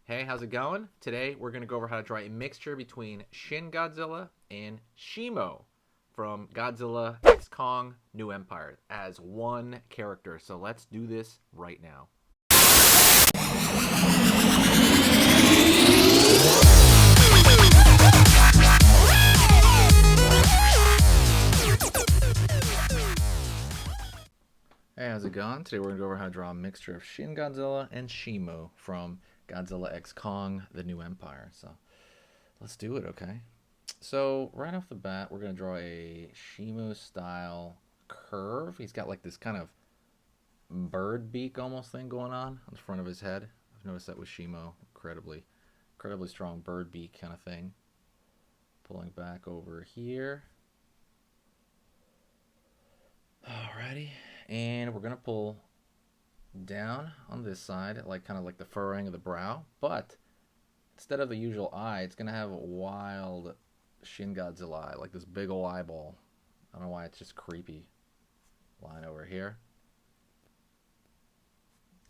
Hey, how's it going? Today we're going to go over how to draw a mixture between Shin Godzilla and Shimo from Godzilla X Kong New Empire as one character. So let's do this right now. Hey, how's it going? Today we're going to go over how to draw a mixture of Shin Godzilla and Shimo from Godzilla X Kong The New Empire. So let's do it, okay? So right off the bat, we're going to draw a Shimo style curve. He's got like this kind of bird beak almost thing going on the front of his head. I've noticed that with Shimo, incredibly strong bird beak kind of thing. Pulling back over here. Alrighty, and we're gonna pull down on this side, like kind of like the furrowing of the brow, but instead of the usual eye, it's gonna have a wild Shin Godzilla eye, like this big ol' eyeball. I don't know why, it's just creepy. Line over here.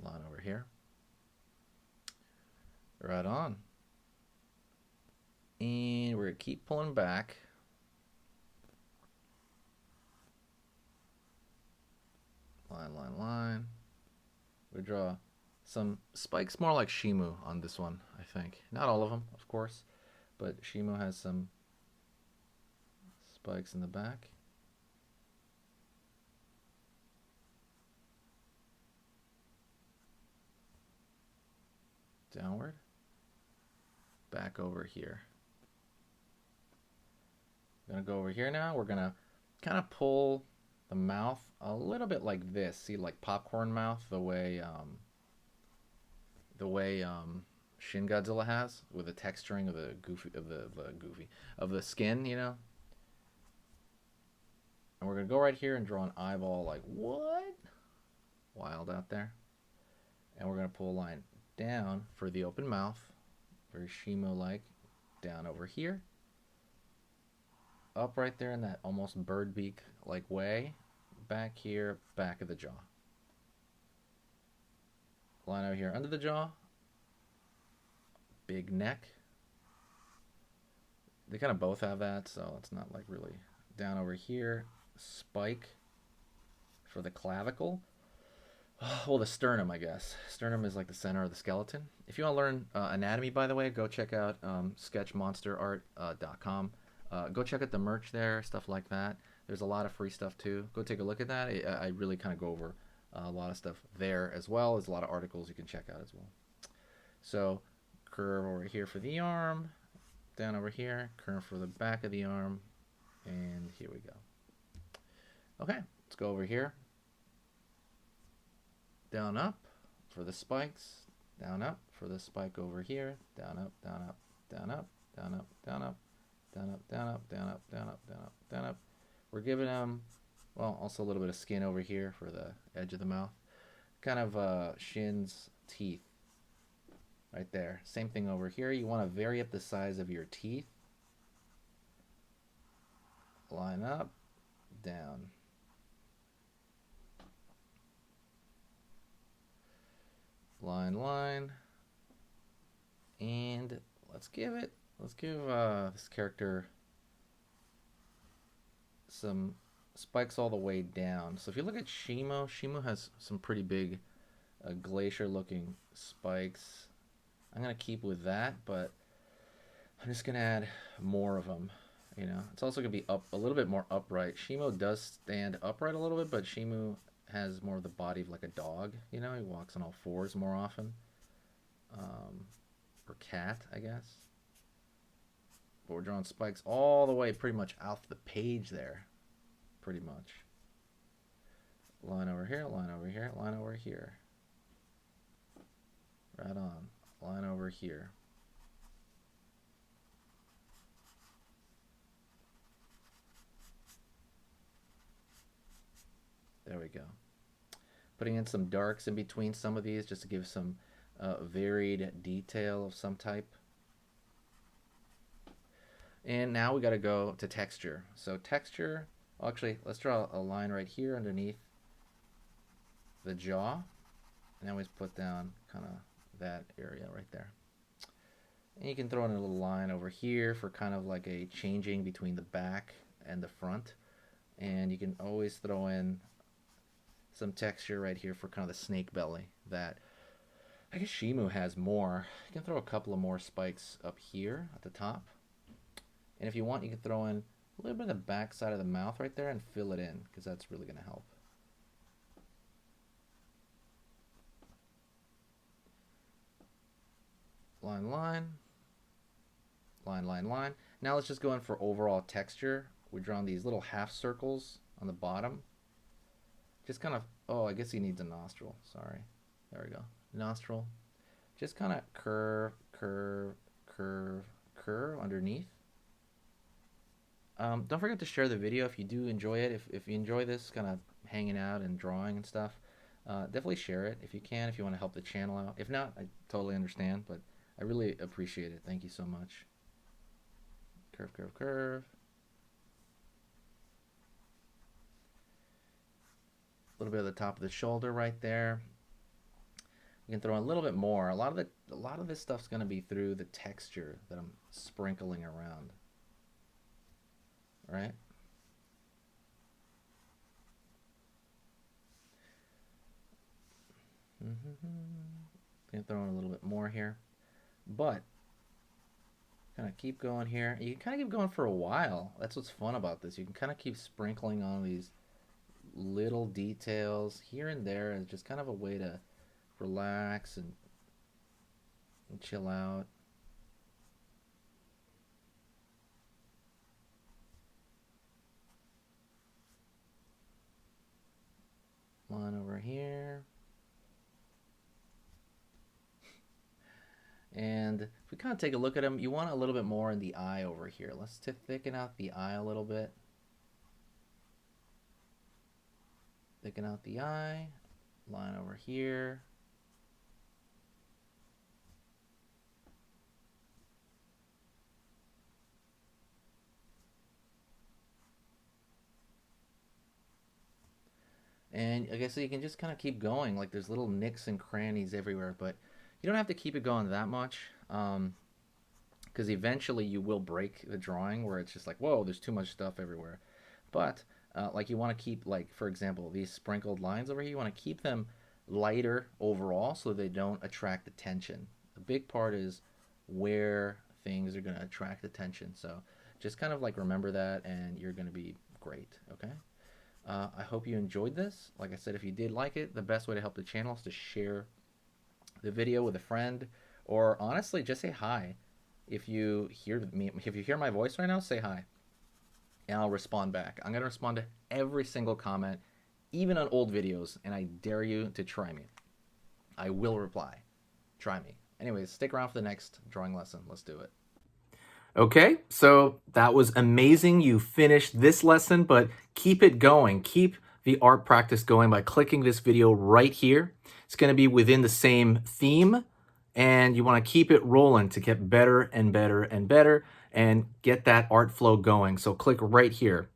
Line over here. Right on. And we're gonna keep pulling back. Line. We draw some spikes more like Shimo on this one, I think. Not all of them, of course, but Shimo has some spikes in the back. Downward. Back over here. I'm gonna go over here now. We're gonna kind of pull the mouth a little bit like this. See, like popcorn mouth, the way Shin Godzilla has, with the texturing of the of the skin, you know. And we're gonna go right here and draw an eyeball. Like what? Wild out there. And we're gonna pull a line down for the open mouth, very Shimo-like, down over here. Up right there in that almost bird beak like way, back here, back of the jaw. Line out here under the jaw, big neck. They kind of both have that, so it's not like really. Down over here, spike for the clavicle. Well, the sternum, I guess. Sternum is like the center of the skeleton. If you want to learn anatomy, by the way, go check out sketchmonsterart.com. Go check out the merch there, stuff like that. There's a lot of free stuff too. Go take a look at that. I really kind of go over a lot of stuff there as well. There's a lot of articles you can check out as well. So curve over here for the arm, down over here, curve for the back of the arm, and here we go. Okay, let's go over here. Down up for the spikes, down up for the spike over here, down up, down up, down up, down up, down up, down up, down up, down up, down up, down up, down up. We're giving them, well, also a little bit of skin over here for the edge of the mouth. Kind of Shin's teeth right there. Same thing over here. You want to vary up the size of your teeth. Line up, down. Line, and let's give this character some spikes all the way down. So if you look at Shimo has some pretty big glacier looking spikes. I'm gonna keep with that, but I'm just gonna add more of them. You know, it's also gonna be up a little bit more upright. Shimo does stand upright a little bit, but Shimo has more of the body of like a dog. You know, he walks on all fours more often. Or cat, I guess. But we're drawing spikes all the way pretty much off the page there. Pretty much. Line over here, line over here, line over here. Right on. Line over here. There we go. Putting in some darks in between some of these just to give some varied detail of some type. And now we got to go to texture. So texture, well, actually, let's draw a line right here underneath the jaw. And then we put down kind of that area right there. And you can throw in a little line over here for kind of like a changing between the back and the front. And you can always throw in some texture right here for kind of the snake belly that I guess Shimo has more. You can throw a couple of more spikes up here at the top. And if you want, you can throw in a little bit of the back side of the mouth right there and fill it in, because that's really going to help. Line, line. Line, line, line. Now let's just go in for overall texture. We're drawing these little half circles on the bottom. Just kind of, oh, I guess he needs a nostril. Sorry. There we go. Nostril. Just kind of curve, curve, curve, curve underneath. Don't forget to share the video if you do enjoy it. If you enjoy this kind of hanging out and drawing and stuff, definitely share it if you can, if you want to help the channel out. If not, I totally understand, but I really appreciate it. Thank you so much. Curve, curve, curve. A little bit of the top of the shoulder right there. You can throw in a little bit more. A lot of this stuff's going to be through the texture that I'm sprinkling around. Right? Gonna throw in a little bit more here, but kind of keep going here. You can kind of keep going for a while. That's what's fun about this. You can kind of keep sprinkling on these little details here and there as just kind of a way to relax and chill out. Line over here. And if we kind of take a look at them, you want a little bit more in the eye over here. Let's thicken out the eye a little bit. Thicken out the eye. Line over here. And I guess you can just kind of keep going. Like there's little nicks and crannies everywhere, but you don't have to keep it going that much, because eventually you will break the drawing where it's just like, whoa, there's too much stuff everywhere. But like you want to keep, like, for example, these sprinkled lines over here, you want to keep them lighter overall so they don't attract attention. The big part is where things are going to attract attention. So just kind of like remember that and you're going to be great, okay? I hope you enjoyed this. Like I said, if you did like it, the best way to help the channel is to share the video with a friend, or honestly, just say hi. If you hear my voice right now, say hi, and I'll respond back. I'm gonna respond to every single comment, even on old videos, and I dare you to try me. I will reply. Try me. Anyways, stick around for the next drawing lesson. Let's do it. Okay, so that was amazing. You finished this lesson, but keep it going. Keep the art practice going by clicking this video right here. It's going to be within the same theme, and you want to keep it rolling to get better and better and better and get that art flow going. So click right here.